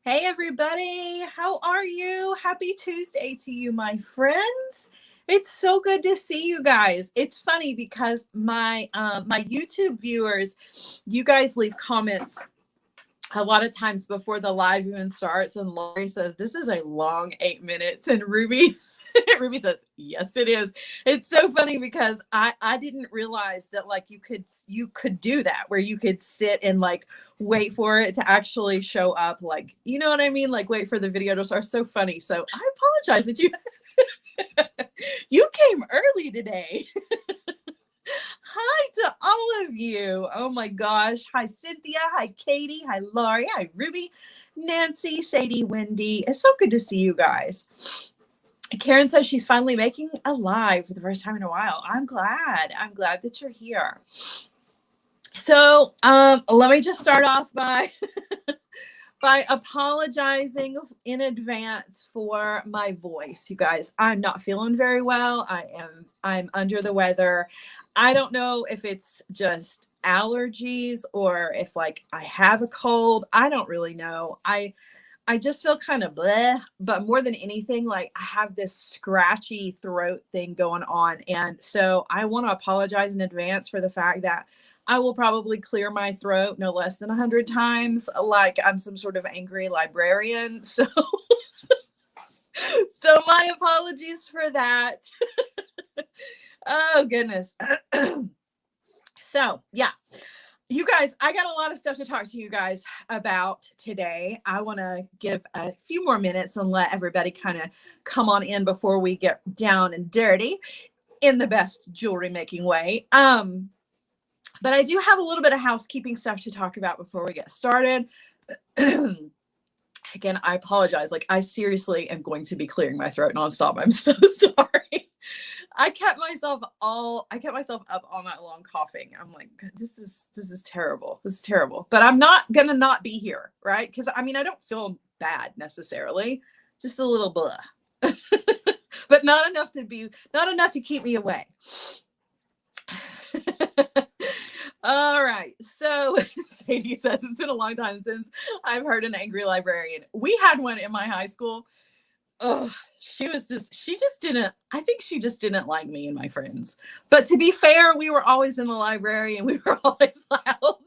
Hey everybody, how are you? Happy Tuesday to you, my friends. It's so good to see you guys. It's funny because my YouTube viewers, you guys leave comments a lot of times before the live even starts, and Lori says this is a long 8 minutes, and Ruby says yes it is. It's so funny because I didn't realize that like you could do that where you could sit and like wait for it to actually show up, like, you know what I mean, like wait for the video to start. So funny. So I apologize that you came early today. Hi to all of you. Oh my gosh. Hi, Cynthia. Hi, Katie. Hi, Laurie. Hi, Ruby, Nancy, Sadie, Wendy. It's so good to see you guys. Karen says she's finally making a live for the first time in a while. I'm glad. I'm glad that you're here. So let me just start off by by apologizing in advance for my voice. You guys, I'm not feeling very well. I'm under the weather. I don't know if it's just allergies or if like I have a cold. I don't really know. I just feel kind of bleh, but more than anything, like I have this scratchy throat thing going on. And so I want to apologize in advance for the fact that I will probably clear my throat no less than 100 times, like I'm some sort of angry librarian. So, so my apologies for that. Oh, goodness. So, yeah. You guys, I got a lot of stuff to talk to you guys about today. I want to give a few more minutes and let everybody kind of come on in before we get down and dirty in the best jewelry making way. But I do have a little bit of housekeeping stuff to talk about before we get started. Again, I apologize. Like, I seriously am going to be clearing my throat nonstop. I'm so sorry. I kept myself up all night long coughing. I'm like, this is terrible. This is terrible. But I'm not gonna not be here, right? Because I mean, I don't feel bad necessarily, just a little blah, but not enough to keep me away. All right. So Sadie says it's been a long time since I've heard an angry librarian. We had one in my high school. Oh, she just didn't like me and my friends. But to be fair, we were always in the library and we were always loud.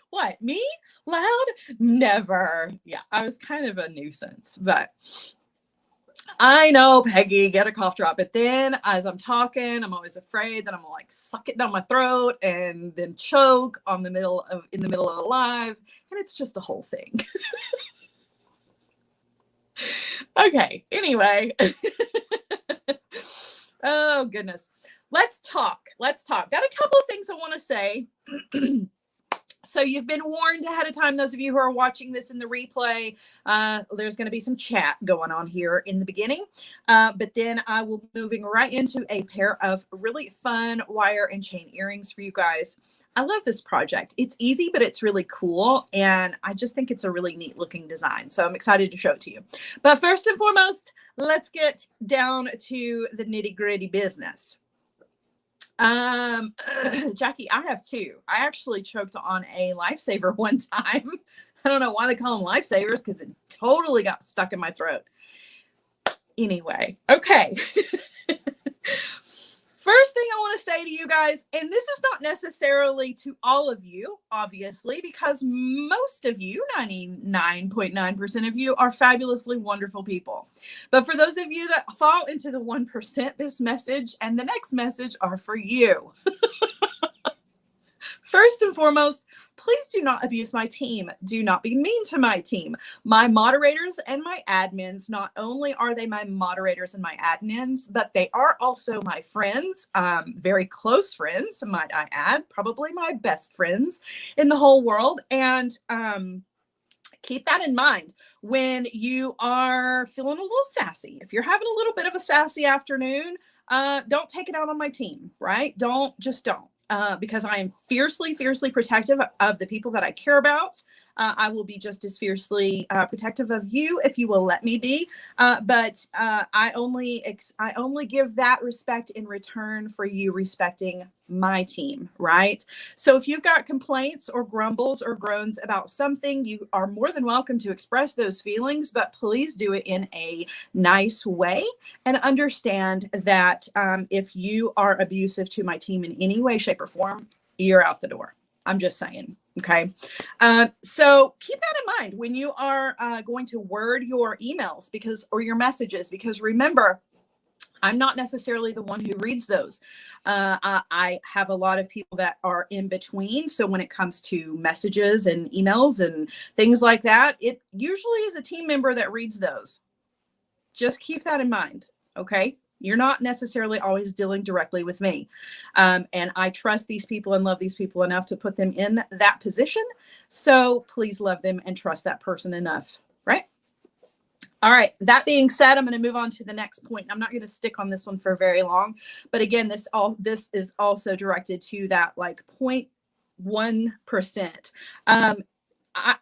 What, me? Loud? Never. Yeah, I was kind of a nuisance, but I know, Peggy, get a cough drop. But then as I'm talking, I'm always afraid that I'm gonna like suck it down my throat and then choke in the middle of a live. And it's just a whole thing. Okay, anyway. Oh, goodness. Let's talk. Got a couple of things I want to say. So you've been warned ahead of time, those of you who are watching this in the replay, there's going to be some chat going on here in the beginning. But then I will be moving right into a pair of really fun wire and chain earrings for you guys. I love this project. It's easy, but it's really cool. And I just think it's a really neat looking design. So I'm excited to show it to you. But first and foremost, let's get down to the nitty gritty business. Jackie, I have two. I actually choked on a lifesaver one time. I don't know why they call them lifesavers because it totally got stuck in my throat. Anyway, okay. First thing I want to say to you guys, and this is not necessarily to all of you, obviously, because most of you, 99.9% of you, are fabulously wonderful people. But for those of you that fall into the 1%, this message and the next message are for you. First and foremost, please do not abuse my team. Do not be mean to my team. My moderators and my admins, not only are they my moderators and my admins, but they are also my friends, very close friends, might I add, probably my best friends in the whole world. And keep that in mind when you are feeling a little sassy. If you're having a little bit of a sassy afternoon, don't take it out on my team, right? Don't. Because I am fiercely, fiercely protective of the people that I care about. I will be just as fiercely protective of you if you will let me be. But I only give that respect in return for you respecting my team, right? So if you've got complaints or grumbles or groans about something, you are more than welcome to express those feelings, but please do it in a nice way, and understand that if you are abusive to my team in any way, shape, or form, you're out the door. I'm just saying. Okay. So keep that in mind when you are going to word your emails or your messages, because remember, I'm not necessarily the one who reads those. I have a lot of people that are in between. So when it comes to messages and emails and things like that, it usually is a team member that reads those. Just keep that in mind. Okay. You're not necessarily always dealing directly with me. And I trust these people and love these people enough to put them in that position. So please love them and trust that person enough. Right. All right. That being said, I'm going to move on to the next point. I'm not going to stick on this one for very long, but again, this is also directed to that like 0.1%.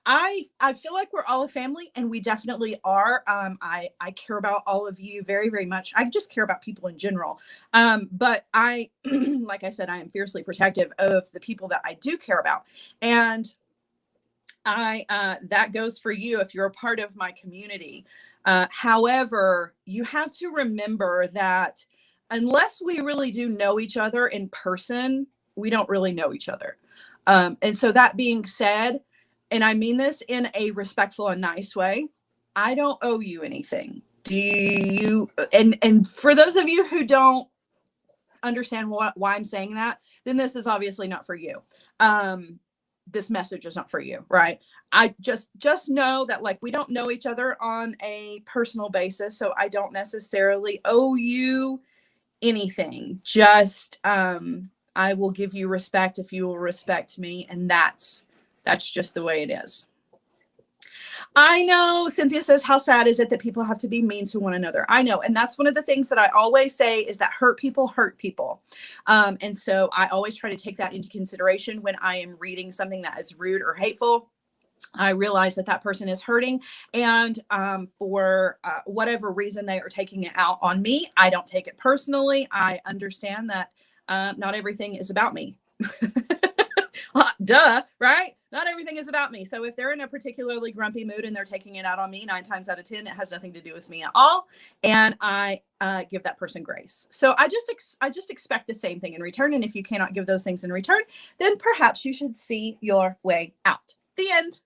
I feel like we're all a family, and we definitely are. I care about all of you very, very much. I just care about people in general. But I, like I said, I am fiercely protective of the people that I do care about. And that goes for you if you're a part of my community. However, you have to remember that unless we really do know each other in person, we don't really know each other. And so that being said, and I mean this in a respectful and nice way, I don't owe you anything. Do you? And for those of you who don't understand why I'm saying that, then this is obviously not for you. This message is not for you, right? I just know that like we don't know each other on a personal basis, so I don't necessarily owe you anything. Just I will give you respect if you will respect me, and that's just the way it is. I know, Cynthia says, how sad is it that people have to be mean to one another? I know. And that's one of the things that I always say is that hurt people hurt people. And so I always try to take that into consideration when I am reading something that is rude or hateful. I realize that person is hurting, and for whatever reason they are taking it out on me, I don't take it personally. I understand that not everything is about me. Duh, right? Not everything is about me. So if they're in a particularly grumpy mood and they're taking it out on me, 9 times out of 10, it has nothing to do with me at all. And I give that person grace. So I just expect the same thing in return. And if you cannot give those things in return, then perhaps you should see your way out. The end.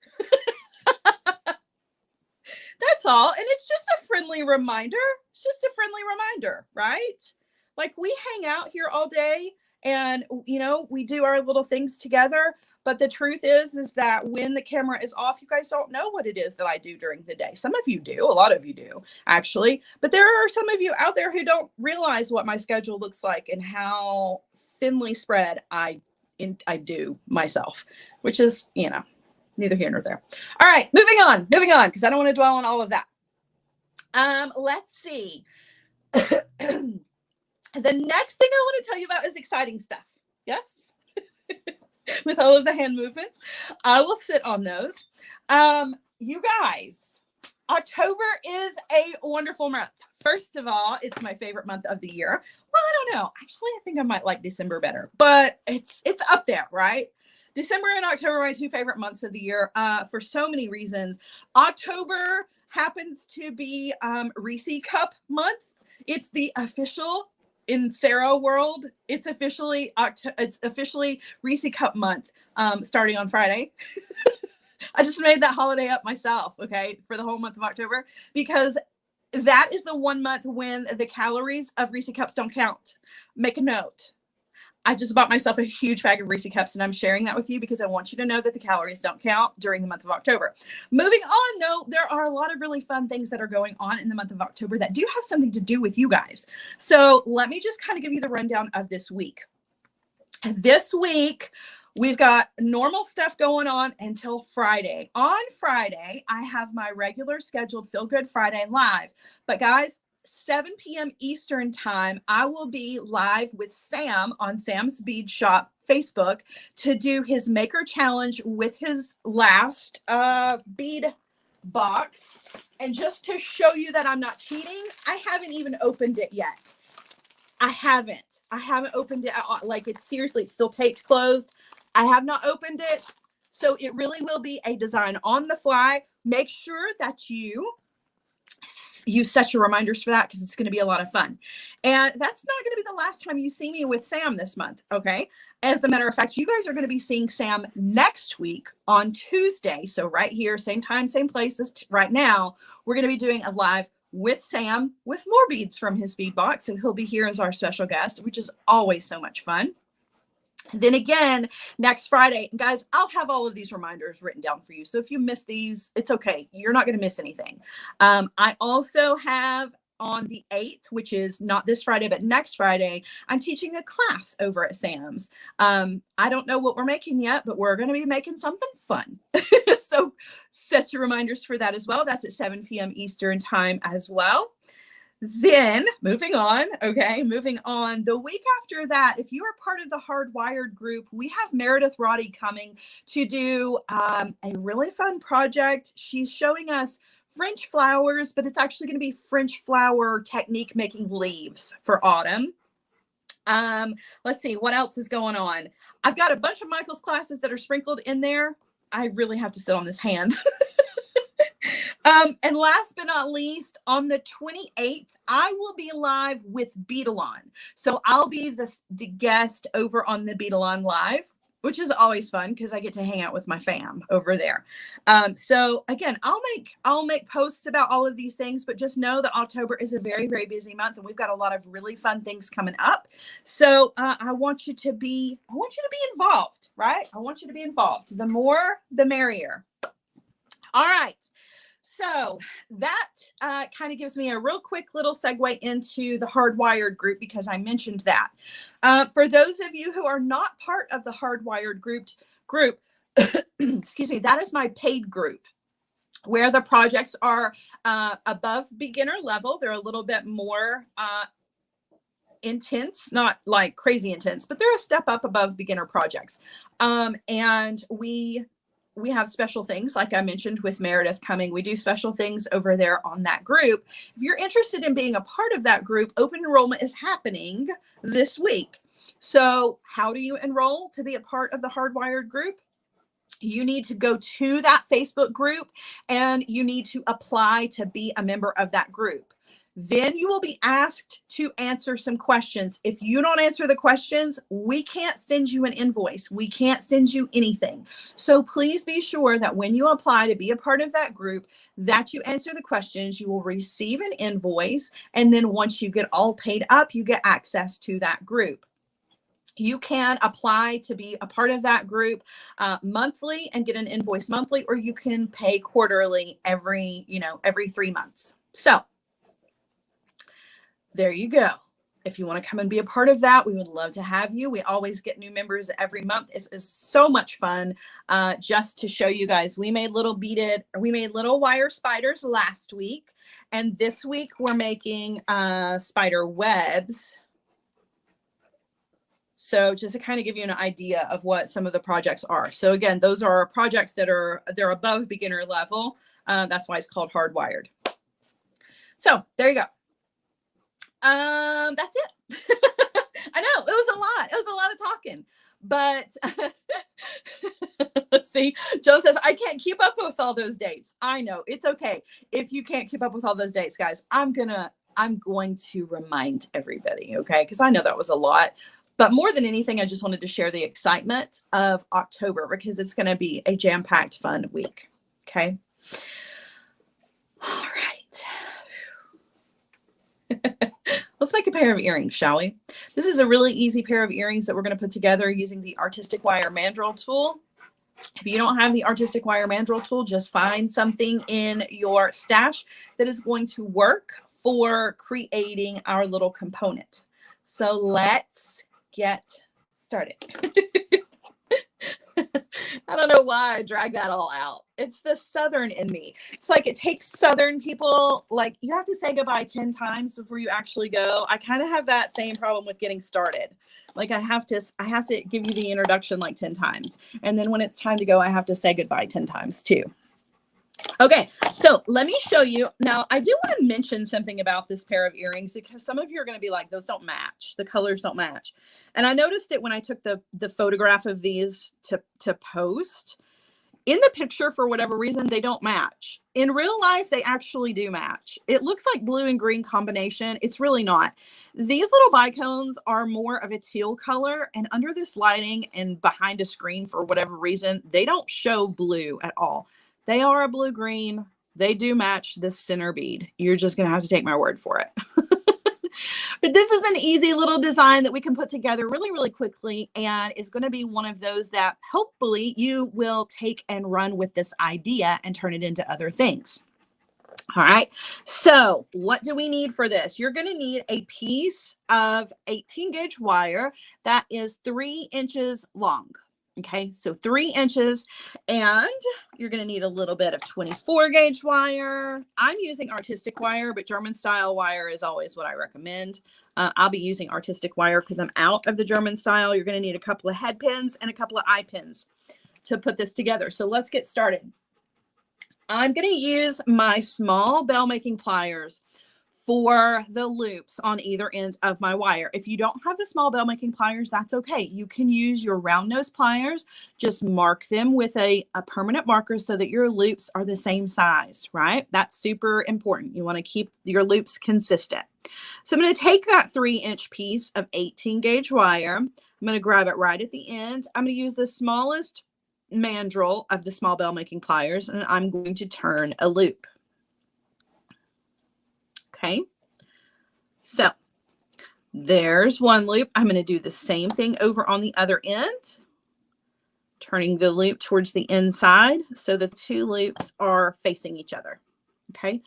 That's all. And it's just a friendly reminder. It's just a friendly reminder, right? Like we hang out here all day, and, you know, we do our little things together. But the truth is that when the camera is off, you guys don't know what it is that I do during the day. Some of you do. A lot of you do, actually. But there are some of you out there who don't realize what my schedule looks like and how thinly spread I do myself, which is, you know, neither here nor there. All right, moving on, because I don't want to dwell on all of that. Let's see. The next thing I want to tell you about is exciting stuff. Yes. With all of the hand movements, I will sit on those. You guys, October is a wonderful month. First of all, it's my favorite month of the year. Well, I don't know. Actually, I think I might like December better, but it's up there, right? December and October are my 2 favorite months of the year for so many reasons. October happens to be Reese Cup month. It's the official, in Sarah world, it's officially Reese Cup month, starting on Friday. I just made that holiday up myself, okay, for the whole month of October, because that is the one month when the calories of Reese Cups don't count. Make a note. I just bought myself a huge bag of Reese Cups, and I'm sharing that with you because I want you to know that the calories don't count during the month of October. Moving on, though, there are a lot of really fun things that are going on in the month of October that do have something to do with you guys. So let me just kind of give you the rundown of this week. This week, we've got normal stuff going on until Friday. On Friday, I have my regular scheduled Feel Good Friday live. But guys, 7 p.m. Eastern time, I will be live with Sam on Sam's Bead Shop Facebook to do his maker challenge with his last bead box. And just to show you that I'm not cheating, I haven't even opened it yet. I haven't opened it. Like, it's seriously, it's still taped closed. I have not opened it. So it really will be a design on the fly. Make sure that you set your reminders for that, because it's going to be a lot of fun. And that's not going to be the last time you see me with Sam this month. Okay. As a matter of fact, you guys are going to be seeing Sam next week on Tuesday. So right here, same time, same place as right now, we're going to be doing a live with Sam with more beads from his bead box. And he'll be here as our special guest, which is always so much fun. Then again, next Friday, guys, I'll have all of these reminders written down for you. So if you miss these, it's okay. You're not going to miss anything. I also have on the 8th, which is not this Friday, but next Friday, I'm teaching a class over at Sam's. I don't know what we're making yet, but we're going to be making something fun. So set your reminders for that as well. That's at 7 p.m. Eastern time as well. Then moving on, the week after that, if you are part of the Hardwired group, we have Meredith Roddy coming to do a really fun project. She's showing us French flowers, but it's actually going to be French flower technique making leaves for autumn. Let's see what else is going on. I've got a bunch of Michael's classes that are sprinkled in there. I really have to sit on this hand. And last but not least, on the 28th, I will be live with Beadalon. So I'll be the guest over on the Beadalon Live, which is always fun because I get to hang out with my fam over there. So again, I'll make posts about all of these things, but just know that October is a very, very busy month, and we've got a lot of really fun things coming up. So I want you to be involved, right? I want you to be involved. The more, the merrier. All right. So that kind of gives me a real quick little segue into the Hardwired group, because I mentioned that. For those of you who are not part of the Hardwired group, excuse me, that is my paid group, where the projects are above beginner level. They're a little bit more intense, not like crazy intense, but they're a step up above beginner projects. And we have special things, like I mentioned, with Meredith coming. We do special things over there on that group. If you're interested in being a part of that group, open enrollment is happening this week. So how do you enroll to be a part of the Hardwired group? You need to go to that Facebook group and you need to apply to be a member of that group. Then you will be asked to answer some questions. If you don't answer the questions, we can't send you an invoice. We can't send you anything. So please be sure that when you apply to be a part of that group, that you answer the questions. You will receive an invoice. And then once you get all paid up, you get access to that group. You can apply to be a part of that group monthly and get an invoice monthly, or you can pay quarterly every 3 months. So there you go. If you want to come and be a part of that, we would love to have you. We always get new members every month. It's so much fun. Just to show you guys, we made little wire spiders last week. And this week we're making spider webs. So just to kind of give you an idea of what some of the projects are. So again, those are projects they're above beginner level. That's why it's called Hardwired. So there you go. That's it. I know it was a lot. It was a lot of talking, but let's see. Joe says, I can't keep up with all those dates. I know, it's okay. If you can't keep up with all those dates, guys, I'm going to remind everybody. Okay. Cause I know that was a lot, but more than anything, I just wanted to share the excitement of October, because it's going to be a jam-packed fun week. Okay. All right. Let's make a pair of earrings, shall we? This is a really easy pair of earrings that we're going to put together using the Artistic Wire Mandrel tool. If you don't have the Artistic Wire Mandrel tool, just find something in your stash that is going to work for creating our little component. So let's get started. I don't know why I drag that all out. It's the Southern in me. It's like it takes Southern people, like you have to say goodbye 10 times before you actually go. I kind of have that same problem with getting started. Like I have to give you the introduction like 10 times. And then when it's time to go, I have to say goodbye 10 times too. Okay, so let me show you. Now, I do want to mention something about this pair of earrings because some of you are going to be like, those don't match. The colors don't match. And I noticed it when I took the photograph of these to post. In the picture, for whatever reason, they don't match. In real life, they actually do match. It looks like blue and green combination. It's really not. These little bicones are more of a teal color, and under this lighting and behind a screen, for whatever reason, they don't show blue at all. They are a blue-green. They do match the center bead. You're just going to have to take my word for it. But this is an easy little design that we can put together really, really quickly, and is going to be one of those that hopefully you will take and run with this idea and turn it into other things. All right. So what do we need for this? You're going to need a piece of 18 gauge wire that is 3 inches long. Okay, so 3 inches, and you're going to need a little bit of 24 gauge wire. I'm using artistic wire, but German style wire is always what I recommend. I'll be using artistic wire because I'm out of the German style. You're going to need a couple of head pins and a couple of eye pins to put this together. So let's get started. I'm going to use my small bell making pliers for the loops on either end of my wire. If you don't have the small bell making pliers, that's okay. You can use your round nose pliers. Just mark them with a permanent marker so that your loops are the same size, right? That's super important. You want to keep your loops consistent. So I'm going to take that 3-inch piece of 18 gauge wire. I'm going to grab it right at the end. I'm going to use the smallest mandrel of the small bell making pliers, and I'm going to turn a loop. Okay, so there's one loop. I'm going to do the same thing over on the other end, turning the loop towards the inside so the 2 loops are facing each other. Okay,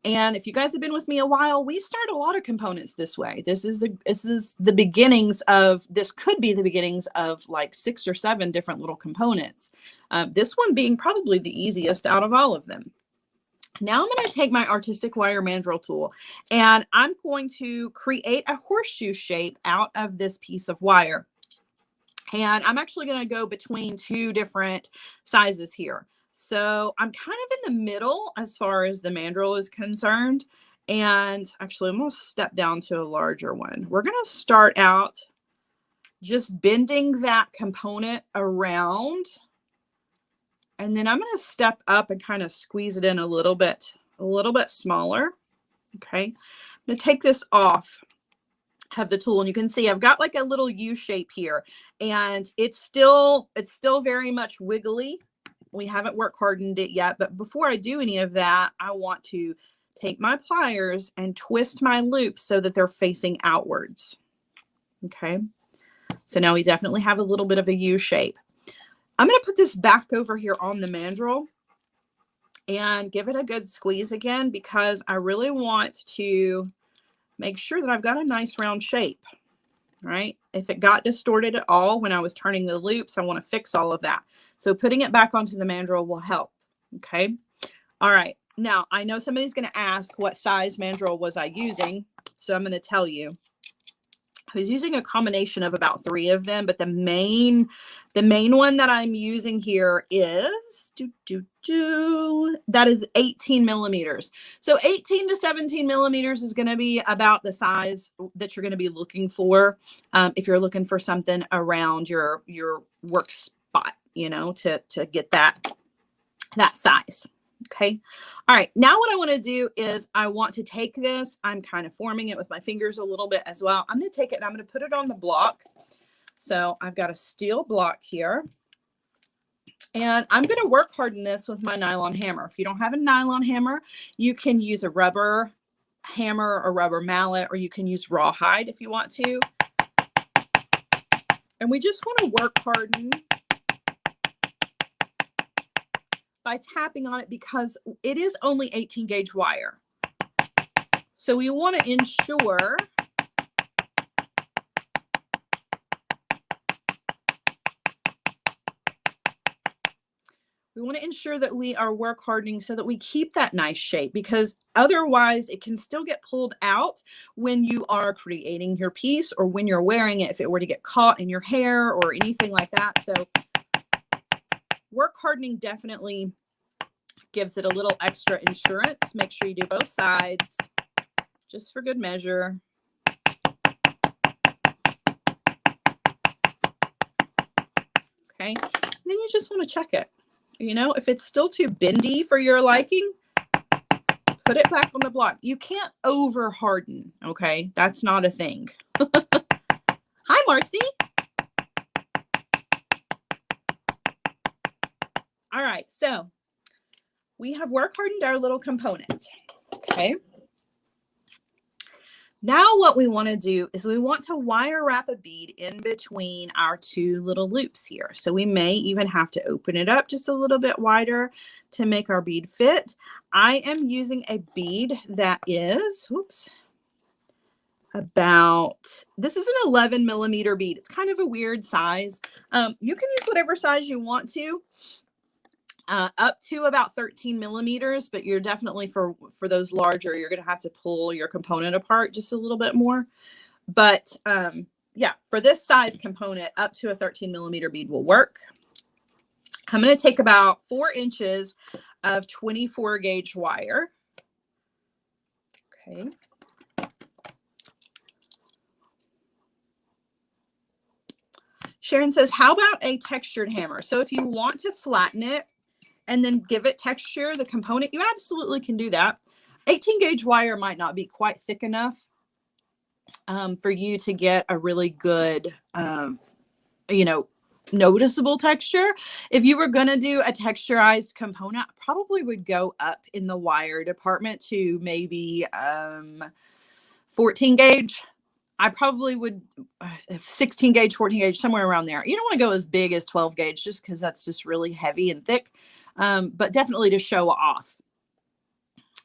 and if you guys have been with me a while, we start a lot of components this way. This is the beginnings of, this could be the beginnings of like 6 or 7 different little components. This one being probably the easiest out of all of them. Now I'm going to take my artistic wire mandrel tool, and I'm going to create a horseshoe shape out of this piece of wire. And I'm actually going to go between 2 different sizes here. So I'm kind of in the middle as far as the mandrel is concerned. And actually, I'm going to step down to a larger one. We're going to start out just bending that component around. And then I'm going to step up and kind of squeeze it in a little bit smaller. Okay. I'm going to take this off, have the tool, and you can see I've got like a little U shape here, and it's still very much wiggly. We haven't work hardened it yet, but before I do any of that, I want to take my pliers and twist my loops so that they're facing outwards. Okay. So now we definitely have a little bit of a U shape. I'm going to put this back over here on the mandrel and give it a good squeeze again, because I really want to make sure that I've got a nice round shape, right? If it got distorted at all when I was turning the loops, I want to fix all of that. So putting it back onto the mandrel will help. Okay. All right. Now I know somebody's going to ask what size mandrel was I using. So I'm going to tell you. I was using a combination of about 3 of them, but the main one that I'm using here is that is 18 millimeters. So 18 to 17 millimeters is going to be about the size that you're going to be looking for if you're looking for something around your work spot, you know, to get that size. Okay. All right. Now what I want to do is I want to take this. I'm kind of forming it with my fingers a little bit as well. I'm going to take it and I'm going to put it on the block. So I've got a steel block here, and I'm going to work harden this with my nylon hammer. If you don't have a nylon hammer, you can use a rubber hammer or rubber mallet, or you can use rawhide if you want to. And we just want to work harden by tapping on it, because it is only 18 gauge wire. So we want to ensure We want to ensure that we are work hardening so that we keep that nice shape, because otherwise it can still get pulled out when you are creating your piece or when you're wearing it, if it were to get caught in your hair or anything like that. So work hardening definitely gives it a little extra insurance. Make sure you do both sides just for good measure. Okay, and then you just want to check it. You know, if it's still too bendy for your liking, put it back on the block. You can't over harden, okay? That's not a thing. Hi, Marcy. All right, so we have work hardened our little component, okay? Now what we want to do is we want to wire wrap a bead in between our two little loops here. So we may even have to open it up just a little bit wider to make our bead fit. I am using a bead that is, whoops, this is an 11 millimeter bead. It's kind of a weird size. You can use whatever size you want to. Up to about 13 millimeters, but you're definitely for those larger, you're going to have to pull your component apart just a little bit more. But yeah, for this size component, up to a 13 millimeter bead will work. I'm going to take about 4 inches of 24 gauge wire. Okay. Sharon says, how about a textured hammer? So if you want to flatten it and then give it texture, the component, you absolutely can do that. 18 gauge wire might not be quite thick enough for you to get a really good, you know, noticeable texture. If you were going to do a texturized component, I probably would go up in the wire department to maybe 14 gauge. I probably would 16 gauge, 14 gauge, somewhere around there. You don't want to go as big as 12 gauge just because that's just really heavy and thick. But definitely to show off.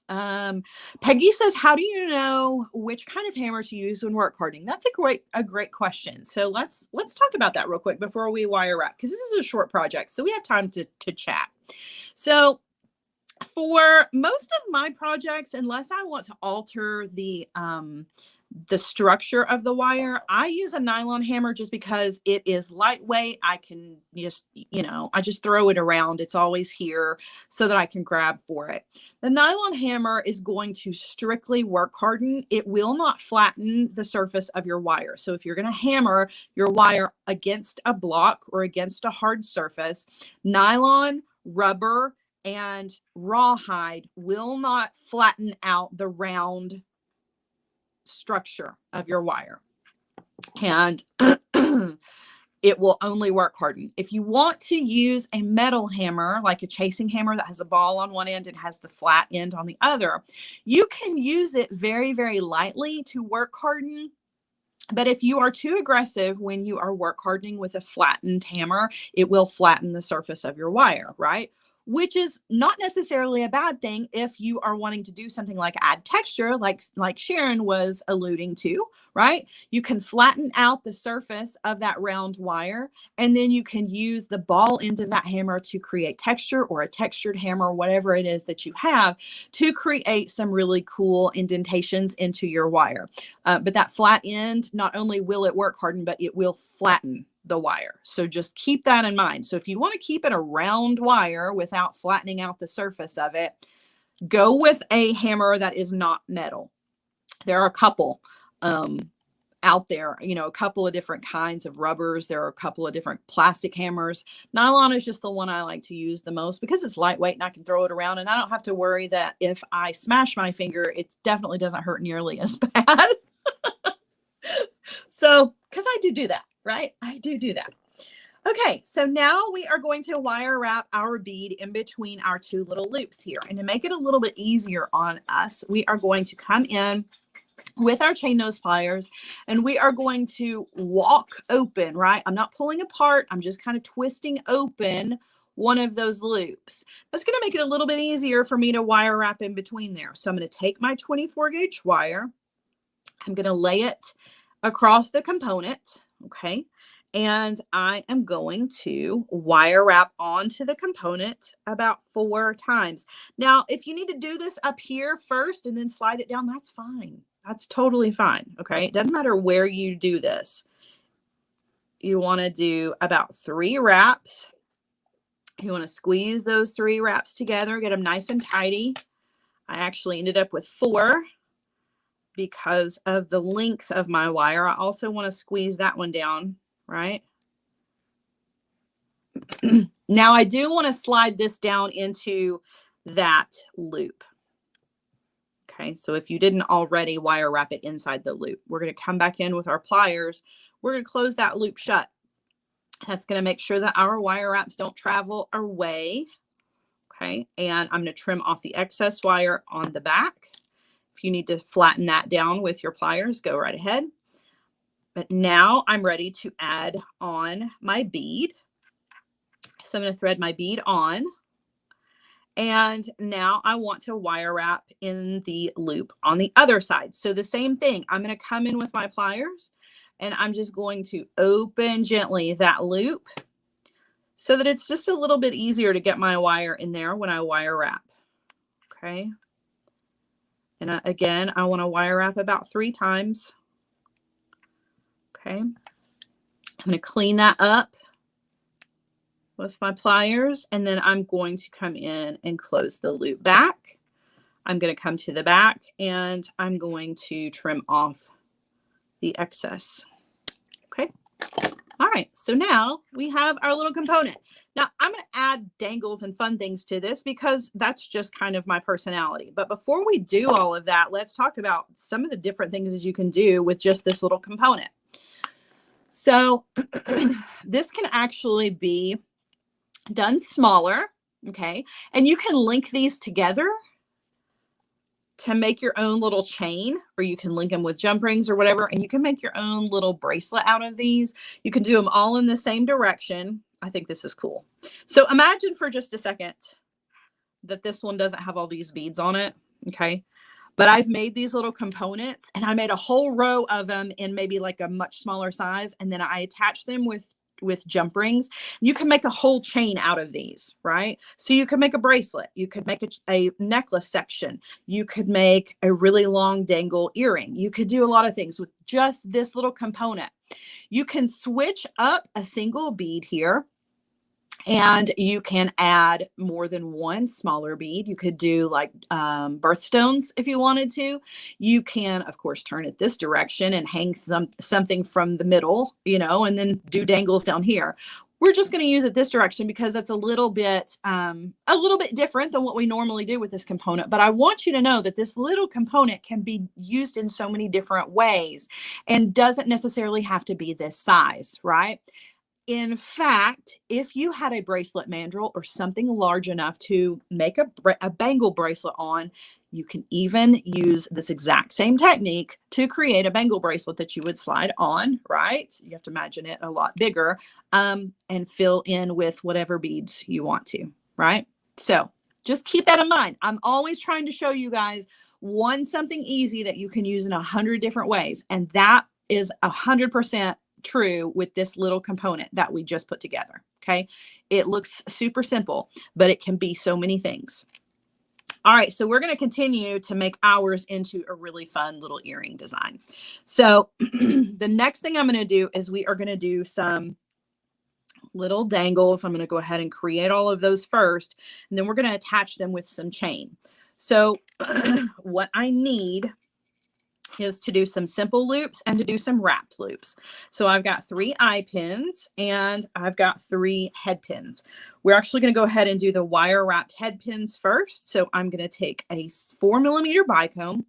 Peggy says, how do you know which kind of hammer to use when work hardening? That's a great question. So let's talk about that real quick before we wire wrap, because this is a short project, so we have time to chat. So for most of my projects, unless I want to alter the structure of the wire, I use a nylon hammer just because it is lightweight. I can just, you know, I just throw it around. It's always here so that I can grab for it. The nylon hammer is going to strictly work harden. It will not flatten the surface of your wire. So if you're going to hammer your wire against a block or against a hard surface, nylon, rubber, and rawhide will not flatten out the round structure of your wire, and it will only work harden. If you want to use a metal hammer, like a chasing hammer that has a ball on one end and has the flat end on the other, you can use it very, very lightly to work harden. But if you are too aggressive when you are work hardening with a flattened hammer, it will flatten the surface of your wire, right? Which is not necessarily a bad thing if you are wanting to do something like add texture, like Sharon was alluding to, right? You can flatten out the surface of that round wire, and then you can use the ball end of that hammer to create texture, or a textured hammer, whatever it is that you have, to create some really cool indentations into your wire. But that flat end, not only will it work harden, but it will flatten the wire. So just keep that in mind. So if you want to keep it a round wire without flattening out the surface of it, go with a hammer that is not metal. There are a couple out there, you know, a couple of different kinds of rubbers. There are a couple of different plastic hammers. Nylon is just the one I like to use the most because it's lightweight and I can throw it around, and I don't have to worry that if I smash my finger, it definitely doesn't hurt nearly as bad. So, because I do that. Right? I do that. Okay, so now we are going to wire wrap our bead in between our two little loops here. And to make it a little bit easier on us, we are going to come in with our chain nose pliers, and we are going to walk open, right? I'm not pulling apart. I'm just kind of twisting open one of those loops. That's going to make it a little bit easier for me to wire wrap in between there. So I'm going to take my 24 gauge wire. I'm going to lay it across the component. Okay. And I am going to wire wrap onto the component about 4 times. Now, if you need to do this up here first and then slide it down, that's fine. That's totally fine. Okay. It doesn't matter where you do this. You want to do about 3 wraps. You want to squeeze those 3 wraps together, get them nice and tidy. I actually ended up with 4 because of the length of my wire. I also want to squeeze that one down, right? Now I do want to slide this down into that loop. Okay, so if you didn't already wire wrap it inside the loop, we're going to come back in with our pliers. We're going to close that loop shut. That's going to make sure that our wire wraps don't travel away. Okay, and I'm going to trim off the excess wire on the back. If you need to flatten that down with your pliers, go right ahead. But now I'm ready to add on my bead. So I'm going to thread my bead on. And now I want to wire wrap in the loop on the other side. So the same thing, I'm going to come in with my pliers and I'm just going to open gently that loop so that it's just a little bit easier to get my wire in there when I wire wrap. Okay. And again, I want to wire wrap about 3 times. Okay. I'm going to clean that up with my pliers, and then I'm going to come in and close the loop back. I'm going to come to the back and I'm going to trim off the excess. Okay. All right. So now we have our little component. Now I'm going to add dangles and fun things to this because that's just kind of my personality. But before we do all of that, let's talk about some of the different things that you can do with just this little component. So this can actually be done smaller, okay? And you can link these together to make your own little chain, or you can link them with jump rings or whatever, and you can make your own little bracelet out of these. You can do them all in the same direction. I think this is cool. So imagine for just a second that this one doesn't have all these beads on it, okay? But I've made these little components and I made a whole row of them in maybe like a much smaller size, and then I attach them with jump rings. You can make a whole chain out of these, right? So you could make a bracelet. You could make a necklace section. You could make a really long dangle earring. You could do a lot of things with just this little component. You can switch up a single bead here, and you can add more than one smaller bead. You could do like birthstones if you wanted to. You can, of course, turn it this direction and hang something from the middle, you know, and then do dangles down here. We're just going to use it this direction because that's a little bit different than what we normally do with this component. But I want you to know that this little component can be used in so many different ways and doesn't necessarily have to be this size, right? In fact, if you had a bracelet mandrel or something large enough to make a bangle bracelet on, you can even use this exact same technique to create a bangle bracelet that you would slide on, right? You have to imagine it a lot bigger, and fill in with whatever beads you want to, right? So just keep that in mind. I'm always trying to show you guys something easy that you can use in 100 different ways. And that is 100% true with this little component that we just put together. Okay. It looks super simple, but it can be so many things. All right. So we're going to continue to make ours into a really fun little earring design. So the next thing I'm going to do is we are going to do some little dangles. I'm going to go ahead and create all of those first, and then we're going to attach them with some chain. So what I need is to do some simple loops and to do some wrapped loops. So I've got 3 eye pins and I've got 3 head pins. We're actually going to go ahead and do the wire wrapped head pins first. So I'm going to take a 4mm bicone.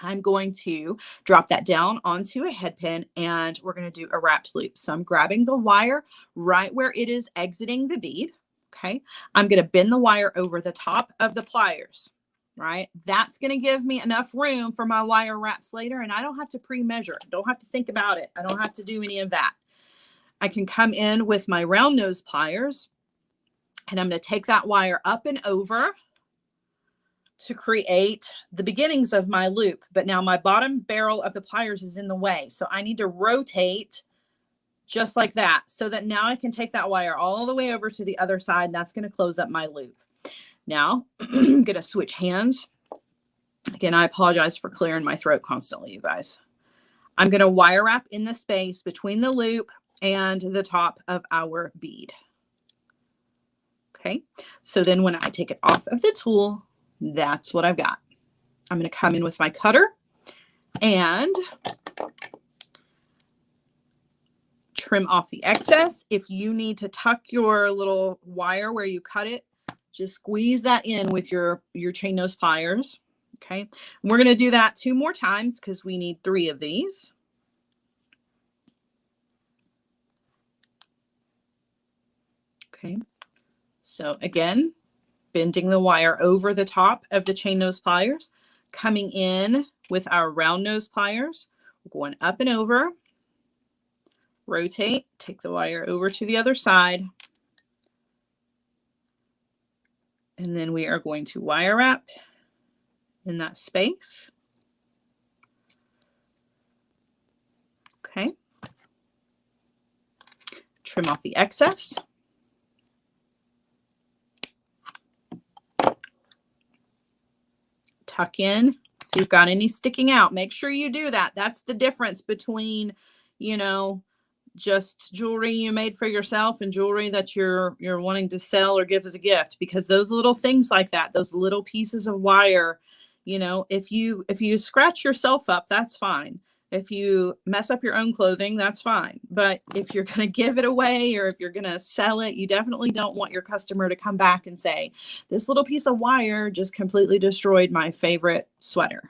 I'm going to drop that down onto a head pin and we're going to do a wrapped loop. So I'm grabbing the wire right where it is exiting the bead. Okay. I'm going to bend the wire over the top of the pliers. Right? That's going to give me enough room for my wire wraps later, and I don't have to pre-measure. Don't have to think about it. I don't have to do any of that. I can come in with my round nose pliers, and I'm going to take that wire up and over to create the beginnings of my loop. But now my bottom barrel of the pliers is in the way, so I need to rotate just like that, so that now I can take that wire all the way over to the other side. That's going to close up my loop. Now I'm going to switch hands. Again, I apologize for clearing my throat constantly, you guys. I'm going to wire wrap in the space between the loop and the top of our bead. Okay, so then when I take it off of the tool, that's what I've got. I'm going to come in with my cutter and trim off the excess. If you need to tuck your little wire where you cut it, just squeeze that in with your chain nose pliers. Okay, and we're going to do that 2 more times because we need 3 of these. Okay, so again, bending the wire over the top of the chain nose pliers, coming in with our round nose pliers, going up and over, rotate, take the wire over to the other side, and then we are going to wire wrap in that space. Okay, trim off the excess. Tuck in. If you've got any sticking out, make sure you do that. That's the difference between, you know, just jewelry you made for yourself and jewelry that you're wanting to sell or give as a gift, because those little things like that, those little pieces of wire, you know, if you scratch yourself up, that's fine. If you mess up your own clothing, that's fine. But if you're going to give it away or if you're going to sell it, you definitely don't want your customer to come back and say, this little piece of wire just completely destroyed my favorite sweater.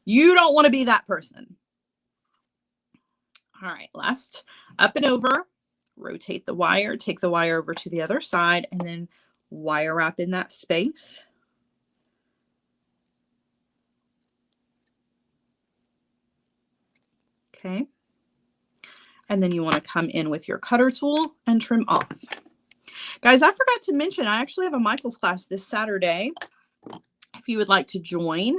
You don't want to be that person. All right, last, up and over, rotate the wire, take the wire over to the other side, and then wire wrap in that space. Okay, and then you want to come in with your cutter tool and trim off. Guys, I forgot to mention, I actually have a Michaels class this Saturday. If you would like to join,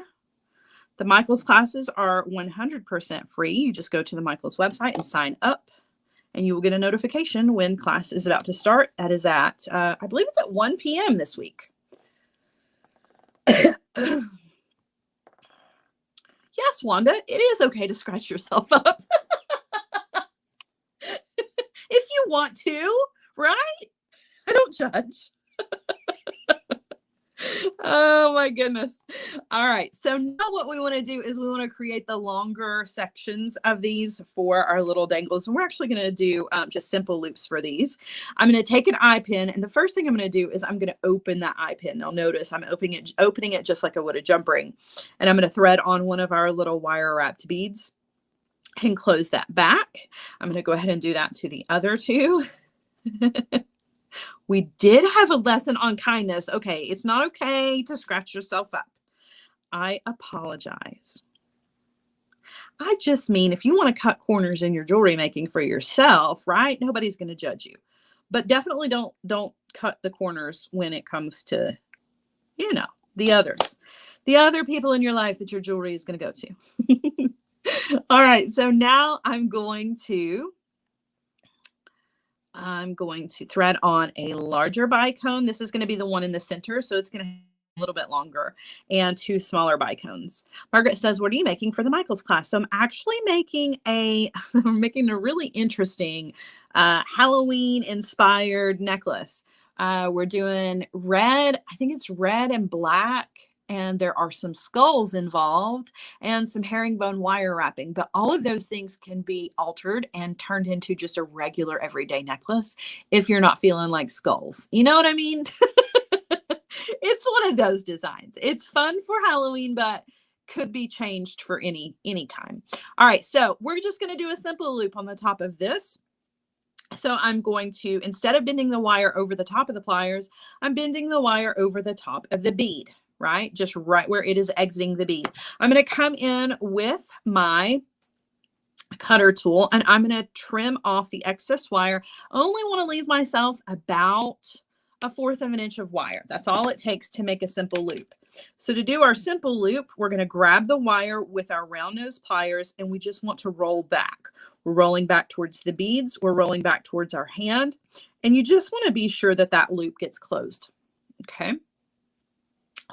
the Michaels classes are 100% free. You just go to the Michaels website and sign up, and you will get a notification when class is about to start. That is at, I believe it's at 1 p.m. this week. Yes, Wanda, it is okay to scratch yourself up. If you want to, right? I don't judge. Oh my goodness. All right. So now what we want to do is we want to create the longer sections of these for our little dangles. And we're actually going to do just simple loops for these. I'm going to take an eye pin, and the first thing I'm going to do is I'm going to open that eye pin. Now notice I'm opening it just like I would a jump ring. And I'm going to thread on one of our little wire wrapped beads and close that back. I'm going to go ahead and do that to the other 2. We did have a lesson on kindness. Okay, it's not okay to scratch yourself up. I apologize. I just mean if you want to cut corners in your jewelry making for yourself, right? Nobody's going to judge you. But definitely don't cut the corners when it comes to, you know, the others. The other people in your life that your jewelry is going to go to. All right, so now I'm going to thread on a larger bicone. This is going to be the one in the center, so it's going to be a little bit longer, and 2 smaller bicones. Margaret says, what are you making for the Michaels class? So I'm actually making a really interesting Halloween inspired necklace. We're doing red. I think it's red and black, and there are some skulls involved and some herringbone wire wrapping, but all of those things can be altered and turned into just a regular everyday necklace if you're not feeling like skulls. You know what I mean? It's one of those designs. It's fun for Halloween, but could be changed for any time. All right, so we're just going to do a simple loop on the top of this. So I'm going to, instead of bending the wire over the top of the pliers, I'm bending the wire over the top of the bead. Right? Just right where it is exiting the bead. I'm going to come in with my cutter tool, and I'm going to trim off the excess wire. I only want to leave myself about 1/4 of an inch of wire. That's all it takes to make a simple loop. So to do our simple loop, we're going to grab the wire with our round nose pliers, and we just want to roll back. We're rolling back towards the beads. We're rolling back towards our hand. And you just want to be sure that that loop gets closed. Okay.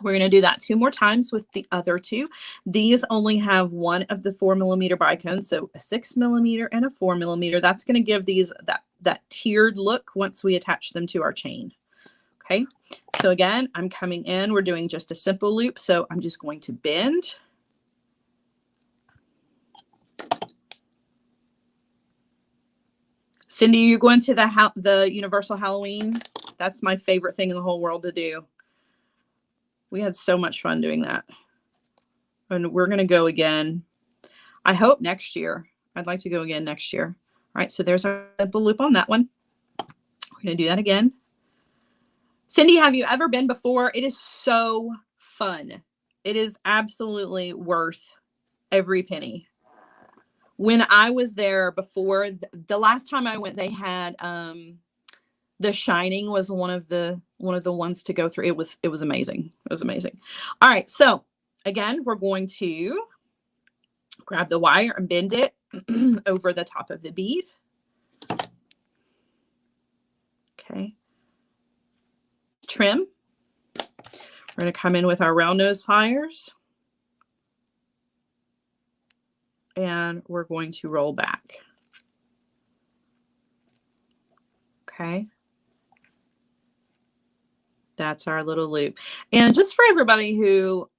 We're going to do that 2 more times with the other 2. These only have one of the 4mm bicones, so a 6mm and a 4mm. That's going to give these that tiered look once we attach them to our chain. Okay, so again, I'm coming in. We're doing just a simple loop, so I'm just going to bend. Cindy, you going to the Universal Halloween? That's my favorite thing in the whole world to do. We had so much fun doing that. And we're going to go again. I hope next year. I'd like to go again next year. All right, so there's our simple loop on that one. We're going to do that again. Cindy, have you ever been before? It is so fun. It is absolutely worth every penny. When I was there before, the last time I went, they had The Shining was one of the ones to go through. It was amazing. It was amazing. All right, so again, we're going to grab the wire and bend it over the top of the bead. Okay. Trim. We're going to come in with our round nose pliers. And we're going to roll back. Okay. That's our little loop. And just for everybody who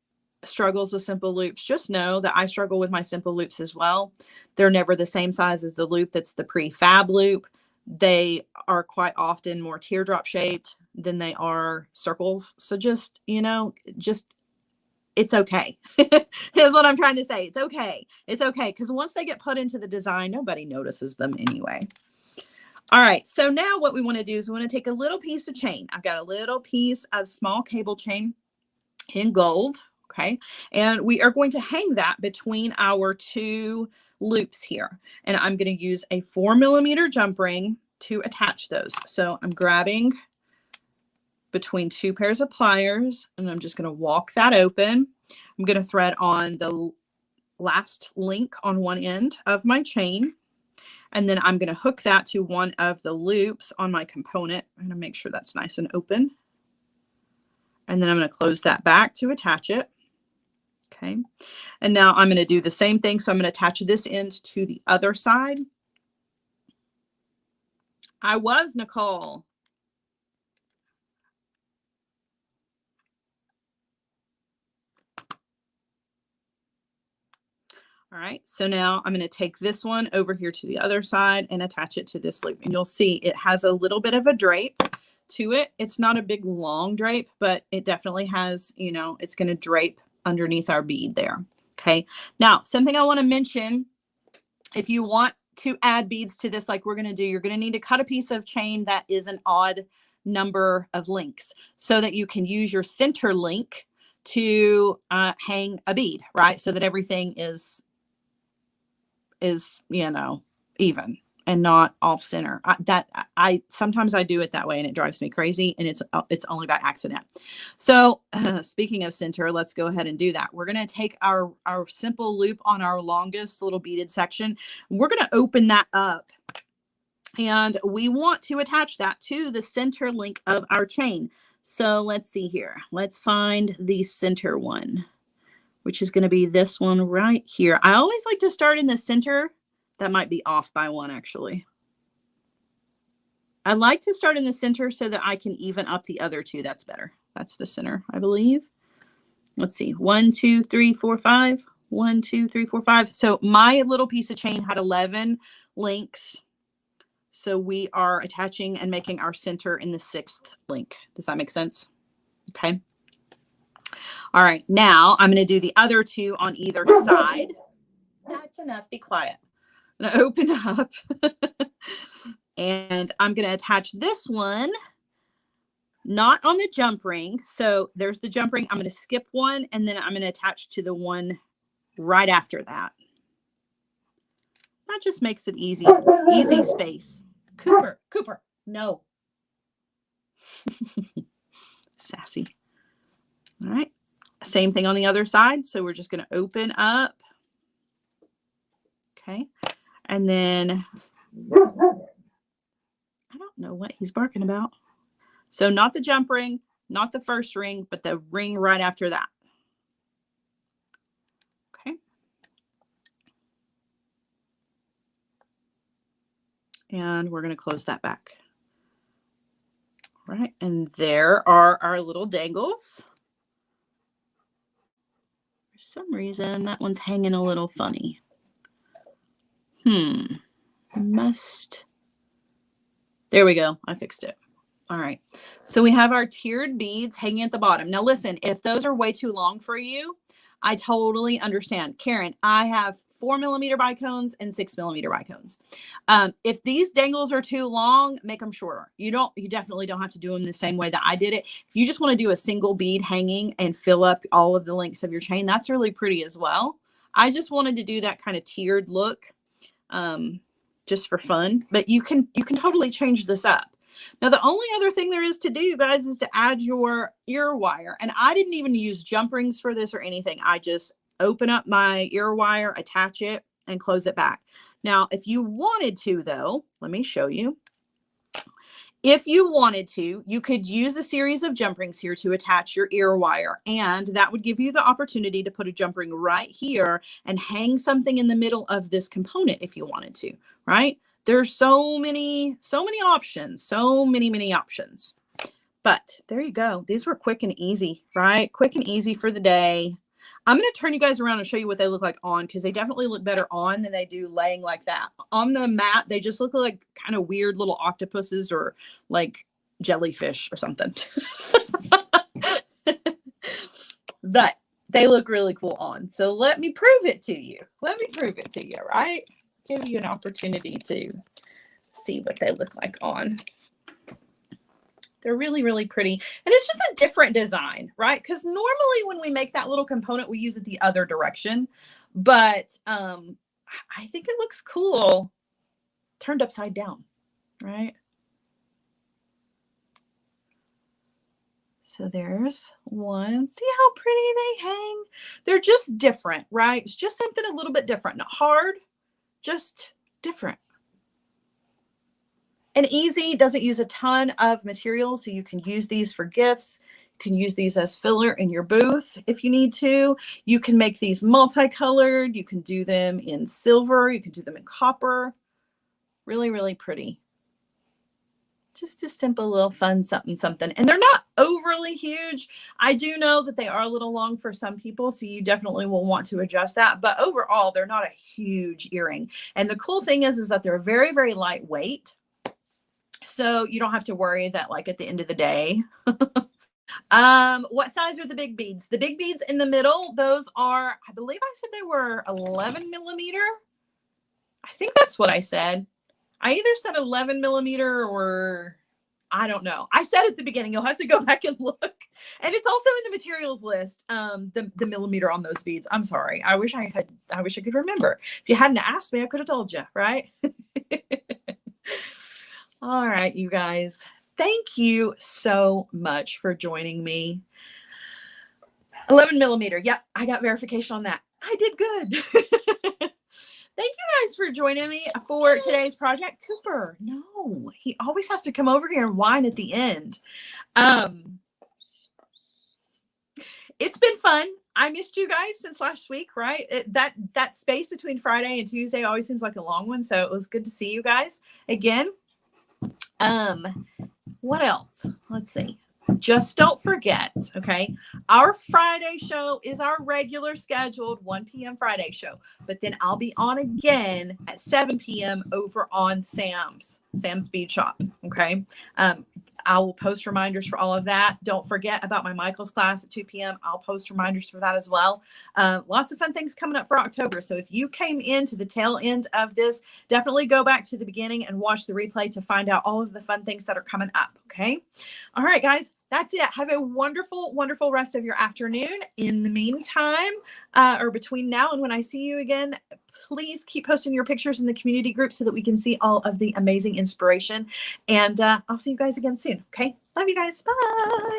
struggles with simple loops, just know that I struggle with my simple loops as well. They're never the same size as the loop that's the prefab loop. They are quite often more teardrop shaped than they are circles. So just, you know, it's okay. Is what I'm trying to say. It's okay. It's okay. Because once they get put into the design, nobody notices them anyway. All right. So now what we want to do is we want to take a little piece of chain. I've got a little piece of small cable chain in gold. Okay. And we are going to hang that between our 2 loops here. And I'm going to use a 4mm jump ring to attach those. So I'm grabbing between 2 pairs of pliers, and I'm just going to walk that open. I'm going to thread on the last link on one end of my chain, and then I'm going to hook that to one of the loops on my component. I'm going to make sure that's nice and open. And then I'm going to close that back to attach it. Okay. And now I'm going to do the same thing. So I'm going to attach this end to the other side. I was Nicole. All right, so now I'm going to take this one over here to the other side and attach it to this loop. And you'll see it has a little bit of a drape to it. It's not a big long drape, but it definitely has, you know, it's going to drape underneath our bead there. Okay, now something I want to mention, if you want to add beads to this like we're going to do, you're going to need to cut a piece of chain that is an odd number of links so that you can use your center link to hang a bead, right? So that everything is, you know, even and not off center. Sometimes I do it that way and it drives me crazy, and it's only by accident. So speaking of center, let's go ahead and do that. We're going to take our simple loop on our longest little beaded section. We're going to open that up, and we want to attach that to the center link of our chain. So let's see here. Let's find the center one, which is going to be this one right here. I always like to start in the center. That might be off by 1, actually. I like to start in the center so that I can even up the other 2. That's better. That's the center, I believe. Let's see. 1, 2, 3, 4, 5. 1, 2, 3, 4, 5. So my little piece of chain had 11 links. So we are attaching and making our center in the 6th link. Does that make sense? Okay. All right, now I'm going to do the other 2 on either side. That's enough. Be quiet. I'm going to open up and I'm going to attach this one, not on the jump ring. So there's the jump ring. I'm going to skip one, and then I'm going to attach to the one right after that. That just makes it easy. Easy space. Cooper, no. Sassy. All right. Same thing on the other side. So we're just going to open up. Okay. And then, I don't know what he's barking about. So not the jump ring, not the first ring, but the ring right after that. Okay. And we're going to close that back. All right. And there are our little dangles. For some reason, that one's hanging a little funny. There we go. I fixed it. All right. So we have our tiered beads hanging at the bottom. Now listen, if those are way too long for you, I totally understand. Karen, I have 4mm bicones and 6mm bicones. If these dangles are too long, make them shorter. You definitely don't have to do them the same way that I did it. If you just want to do a single bead hanging and fill up all of the links of your chain, that's really pretty as well. I just wanted to do that kind of tiered look, just for fun, but you can totally change this up. Now, the only other thing there is to do, guys, is to add your ear wire. And I didn't even use jump rings for this or anything. I just open up my ear wire, attach it, and close it back. Now, if you wanted to, though, let me show you. If you wanted to, you could use a series of jump rings here to attach your ear wire. And that would give you the opportunity to put a jump ring right here and hang something in the middle of this component if you wanted to, right? There's so many options, so many options. But there you go. These were quick and easy, right? Quick and easy for the day. I'm going to turn you guys around and show you what they look like on, because they definitely look better on than they do laying like that. On the mat, they just look like kind of weird little octopuses or like jellyfish or something. But they look really cool on. So let me prove it to you. Let me prove it to you, right? Give you an opportunity to see what they look like on. They're really pretty. And it's just a different design, right? Because normally when we make that little component, we use it the other direction. But I think it looks cool turned upside down, right? So there's one. See how pretty they hang? They're just different, right? It's just something a little bit different. Not hard, just different. And easy, doesn't use a ton of material, so you can use these for gifts. You can use these as filler in your booth if you need to. You can make these multicolored. You can do them in silver. You can do them in copper. Really pretty. Just a simple little fun something. And they're not overly huge. I do know that they are a little long for some people, so you definitely will want to adjust that. But overall, they're not a huge earring. And the cool thing is that they're very lightweight. So you don't have to worry that, like, at the end of the day. What size are the big beads? The big beads in the middle, those are, I believe I said they were 11mm. I think that's what I said. I either said 11mm or I don't know. I said at the beginning, you'll have to go back and look. And it's also in the materials list, the millimeter on those beads. I'm sorry. I wish I could remember. If you hadn't asked me, I could have told you, right? All right, you guys. Thank you so much for joining me. 11mm. Yep, I got verification on that. I did good. Thank you guys for joining me for today's project. Cooper, no, he always has to come over here and whine at the end. It's been fun. I missed you guys since last week, right? That space between Friday and Tuesday always seems like a long one, so it was good to see you guys again. What else? Let's see. Just don't forget, okay? Our Friday show is our regular scheduled 1 p.m. Friday show, but then I'll be on again at 7 p.m. over on Sam's Bead Shop, okay? I will post reminders for all of that. Don't forget about my Michael's class at 2 p.m. I'll post reminders for that as well. Lots of fun things coming up for October. So if you came into the tail end of this, definitely go back to the beginning and watch the replay to find out all of the fun things that are coming up, okay? All right, guys. That's it. Have a wonderful rest of your afternoon. In the meantime, or between now and when I see you again, please keep posting your pictures in the community group so that we can see all of the amazing inspiration. And I'll see you guys again soon. Okay. Love you guys. Bye.